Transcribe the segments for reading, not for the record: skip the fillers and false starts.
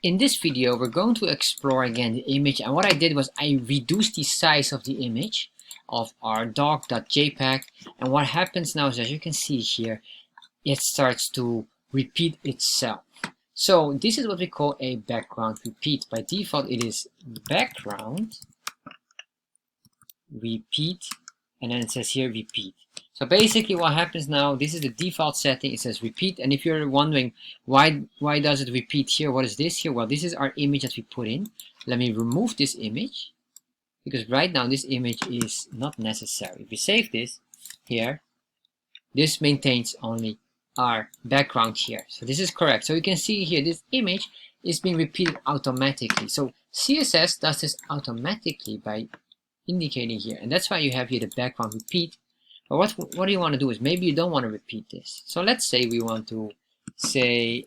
In this video, we're going to explore again the image, and what I did was I reduced the size of the image of our dog.jpg, and what happens now is, as you can see here, it starts to repeat itself. So this is what we call a background repeat. By default, it is background repeat, and then it says here repeat. So basically what happens now, this is the default setting, it says repeat, and if you're wondering why does it repeat here, what is this here? Well, this is our image that we put in. Let me remove this image, because right now this image is not necessary. If we save this here, this maintains only our background here. So this is correct. So you can see here, this image is being repeated automatically. So CSS does this automatically by indicating here, and that's why you have here the background repeat. But what do you want to do is, maybe you don't want to repeat this. So let's say we want to say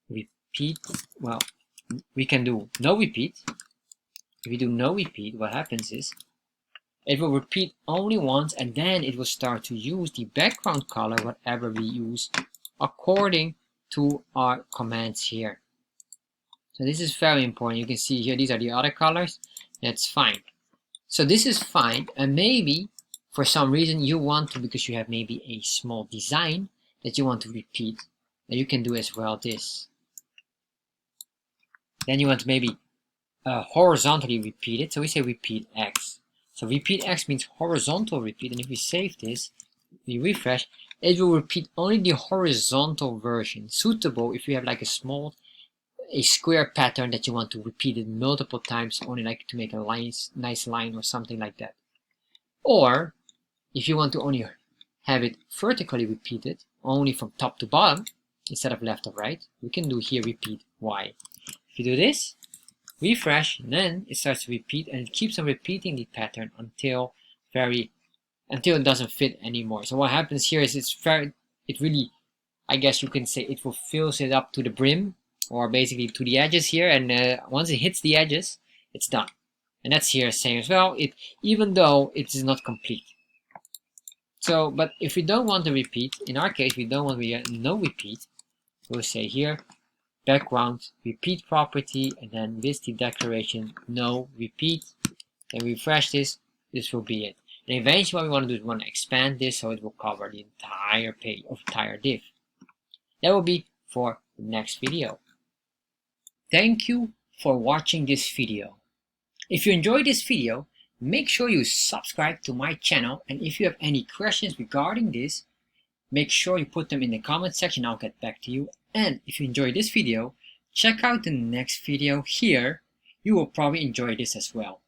repeat. Well, we can do no repeat. If we do no repeat, what happens is it will repeat only once, and then it will start to use the background color, whatever we use, according to our commands here. So this is very important. You can see here, these are the other colors. That's fine. So this is fine, and maybe for some reason you want to, because you have maybe a small design that you want to repeat, then you can do as well this. Then you want to maybe horizontally repeat it, so we say repeat X. So repeat X means horizontal repeat, and if we save this, we refresh, it will repeat only the horizontal version, suitable if you have like a square pattern that you want to repeat it multiple times, only like to make a nice line or something like that. Or if you want to only have it vertically repeated, only from top to bottom, instead of left or right, we can do here repeat Y. If you do this, refresh, and then it starts to repeat, and it keeps on repeating the pattern until it doesn't fit anymore. So what happens here is it really, I guess you can say, it will fills it up to the brim, or basically to the edges here, and once it hits the edges, it's done. And that's here saying as well, even though it is not complete. So, but if we don't want to repeat, in our case, we don't want no repeat, we'll say here, background repeat property, and then with the declaration no repeat, and refresh this, this will be it. And eventually what we want to do is we want to expand this so it will cover the entire page of entire div. That will be for the next video. Thank you for watching this video. If you enjoyed this video, make sure you subscribe to my channel, and if you have any questions regarding this, make sure you put them in the comment section. I'll get back to you. And if you enjoyed this video, check out the next video here. You will probably enjoy this as well.